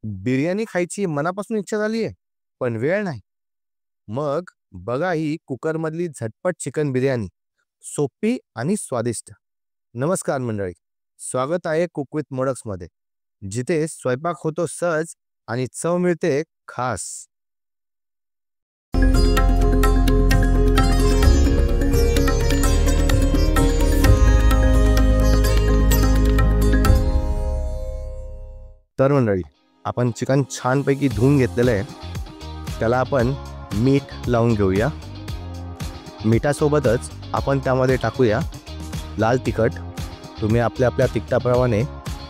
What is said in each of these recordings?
बिर्याणी खायची मनापासून इच्छा झाली आहे, पण वेळ नाही. मग बघा ही कुकरमधली झटपट चिकन बिर्याणी, सोपी आणि स्वादिष्ट. नमस्कार मंडळी, स्वागत आहे कुक विथ मोडक्समध्ये, जिथे स्वयंपाक होतो सहज आणि चव मिळते खास. तर मंडळी, आपण चिकन छानपैकी धुवून घेतलेलं आहे. त्याला आपण मीठ लावून घेऊया. मिठासोबतच आपण त्यामध्ये टाकूया लाल तिखट. तुम्ही आपल्या आपल्या तिखटाप्रमाणे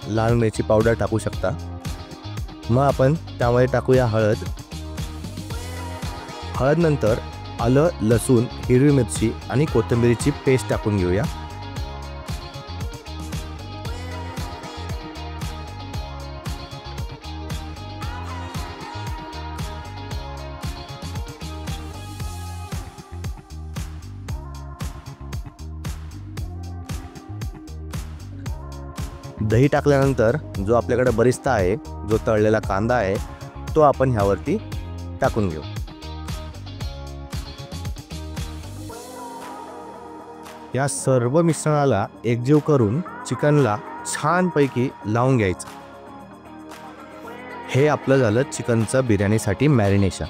लाल मिरची पावडर टाकू शकता. मग आपण त्यामध्ये टाकूया हळद. हळदनंतर आलं, लसूण, हिरवी मिरची आणि कोथिंबीरीची पेस्ट टाकून घेऊया. दही टाकल्यानंतर जो आपल्याकडे बरिस्ता आहे, जो तळलेला कांदा आहे, तो आपण ह्यावरती टाकून घेऊ. या सर्व मिश्रणाला एकजीव करून चिकनला छानपैकी लावून घ्यायचं. हे आपलं झालं चिकनचं बिर्याणीसाठी मॅरिनेशन.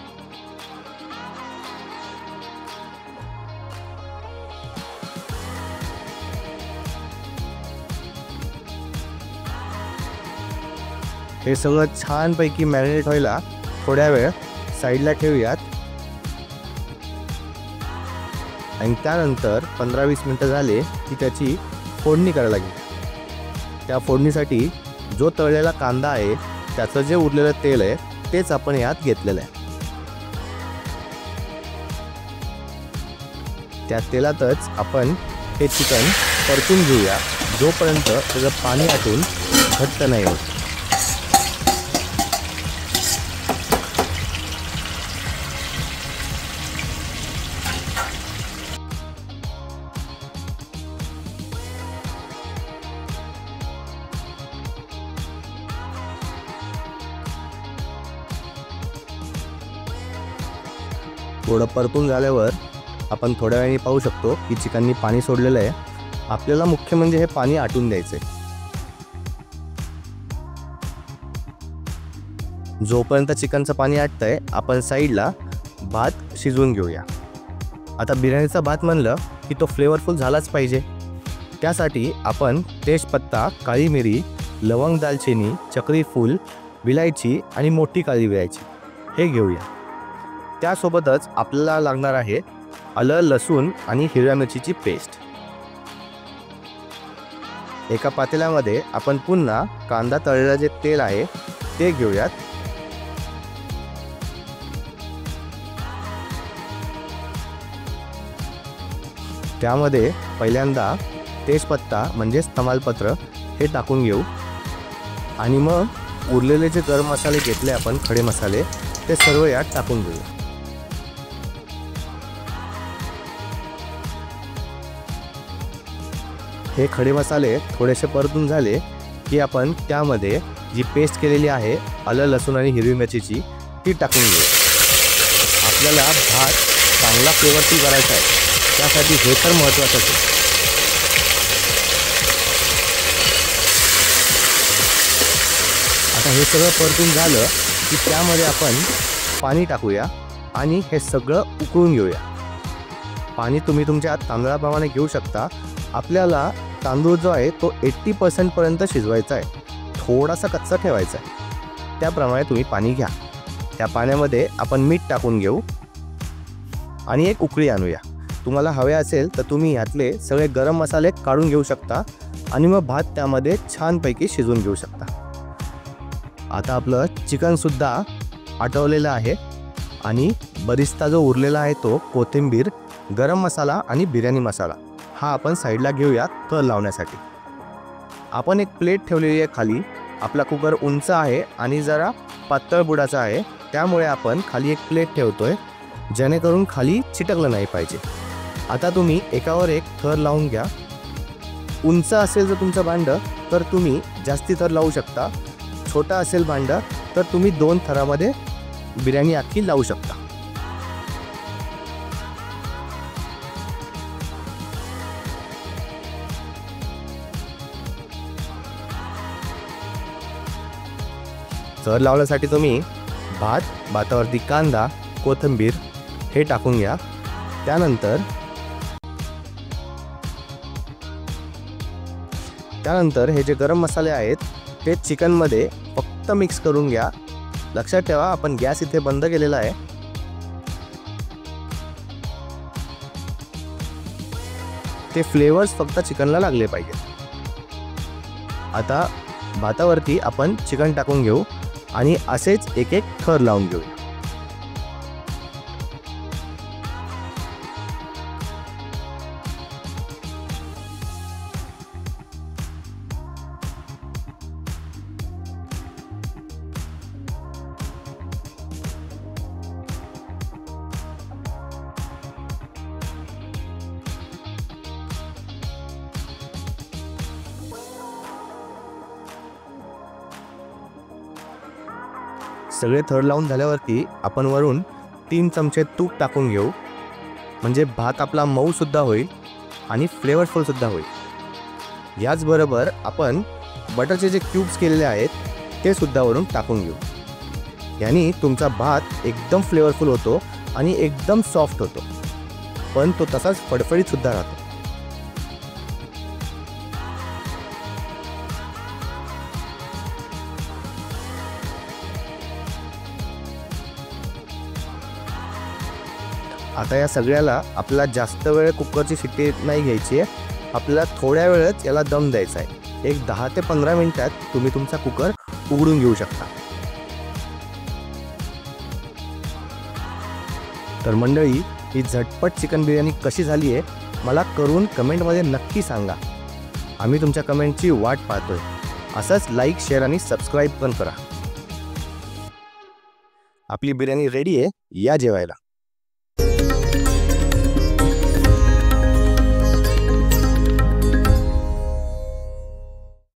हे सगळं छानपैकी मॅरिनेट व्हायला थोड्या वेळ साईडला ठेवूयात. आणि त्यानंतर 15-20 मिनटं झाले की त्याची फोडणी करायला लागेल. त्या फोडणीसाठी जो तळलेला कांदा आहे, त्याचं जे उरलेलं तेल आहे, तेच आपण यात घेतलेलं आहे. त्या तेलातच आपण हे चिकन परतून घेऊया, जोपर्यंत त्याचं पाणी आटून घट्ट नाही होत. थोडं परतून झाल्यावर आपण थोड्या वेळाने पाहू शकतो की चिकननी पाणी सोडलेलं आहे. आपल्याला मुख्य म्हणजे हे पाणी आटून द्यायचं आहे. जोपर्यंत चिकनचं पाणी आटतंय, आपण साईडला भात शिजवून घेऊया. आता बिर्याणीचा भात म्हणलं की तो फ्लेवरफुल झालाच पाहिजे. त्यासाठी आपण तेजपत्ता, काळी मिरी, लवंग, दालचिनी, चक्री फूल, विलायची आणि मोठी काळी विलायची हे घेऊया. त्यासोबतच आपल्याला लागणार आहे आलं, लसूण आणि हिरव्या मिरचीची पेस्ट. एका पातेल्यामध्ये आपण पुन्हा कांदा तळलेलं जे तेल आहे ते घेऊयात. त्यामध्ये पहिल्यांदा तेजपत्ता म्हणजेच तमालपत्र हे टाकून घेऊ. आणि मग उरलेले जे गरम मसाले घेतले आपण, खडे मसाले, ते सर्व यात टाकून घेऊ. हे खडे मसाले थोडेसे परतून झाले की आपण त्यामध्ये जी पेस्ट केलेली आहे आलं, लसूण आणि हिरवी मिरचीची, ती टाकून घेऊ. आपल्याला भात चांगला फ्लेवरफुल करायचा आहे, त्यासाठी हे तर महत्त्वाचं आहे. आता हे सगळं परतून झालं की त्यामध्ये आपण पाणी टाकूया आणि हे सगळं उकळून घेऊया. पाणी तुम्ही तुमच्या तांदळाप्रमाणे घेऊ शकता. आपल्याला तांदूळ जो आहे तो 80% पर्यंत शिजवायचा आहे, थोडासा कच्चा ठेवायचा आहे. त्याप्रमाणे तुम्ही पाणी घ्या. त्या पाण्यामध्ये आपण मीठ टाकून घेऊ आणि एक उकळी आणूया. तुम्हाला हवे असेल तर तुम्ही यातले सगळे गरम मसाले काढून घेऊ शकता आणि मग भात त्यामध्ये छानपैकी शिजवून घेऊ शकता. आता आपलं चिकनसुद्धा आटवलेलं आहे आणि बरिस्ता जो उरलेला आहे तो कोथिंबीर, गरम मसाला आणि बिर्याणी मसाला हा आपण साईडला घेऊया थर लावण्यासाठी. आपण एक प्लेट ठेवलेली आहे खाली. आपला कुकर उंच आहे आणि जरा पातळ बुडाचा आहे, त्यामुळे आपण खाली एक प्लेट ठेवतोय, जेणेकरून खाली चिटकलं नाही पाहिजे. आता तुम्ही एकावर एक थर लावून घ्या. उंच असेल जर तुमचं भांडं तर तुम्ही जास्ती थर लावू शकता. छोटा असेल भांडं तर तुम्ही 2 थरामध्ये बिर्याणी अख्खी लावू शकता. थर लावण्यासाठी तुम्ही भातावरती कांदा, कोथिंबीर हे टाकून घ्या. त्यानंतर हे जे गरम मसाले आहेत ते चिकनमध्ये फक्त मिक्स करून घ्या. लक्षात ठेवा आपण गॅस इथे बंद केलेला आहे. ते फ्लेवर्स फक्त चिकनला लागले पाहिजे. आता भातावरती आपण चिकन टाकून घेऊ आणि असेच एक एक थर लावून घेऊ. सगळे थर लावून झाल्यावरती आपण वरून 3 चमचे तूप टाकून घेऊ. म्हणजे भात आपला मऊ सुद्धा होईल आणि फ्लेवरफुल सुद्धा होईल. याचबरोबर आपण बटरचे जे क्यूब्स केलेले आहेत ते सुद्धा वरून टाकून घेऊ. यानी तुमचा भात एकदम फ्लेवरफुल होतो आणि एकदम सॉफ्ट होतो, पण तो तसाच फडफडीत सुद्धा राहतो. आता या सगळ्याला आपल्याला जास्त वेळ कुकरची शिट्टी नाही घ्यायची आहे. आपल्याला थोड्या वेळच याला दम द्यायचा आहे. एक 10 ते 15 मिनिटात तुम्ही तुमचा कुकर उघडून घेऊ शकता. तर मंडळी, ही झटपट चिकन बिर्याणी कशी झाली आहे मला करून कमेंटमध्ये नक्की सांगा. आम्ही तुमच्या कमेंटची वाट पाहतोय. असंच लाईक, शेअर आणि सबस्क्राईब पण करा. आपली बिर्याणी रेडी आहे, या जेवायला.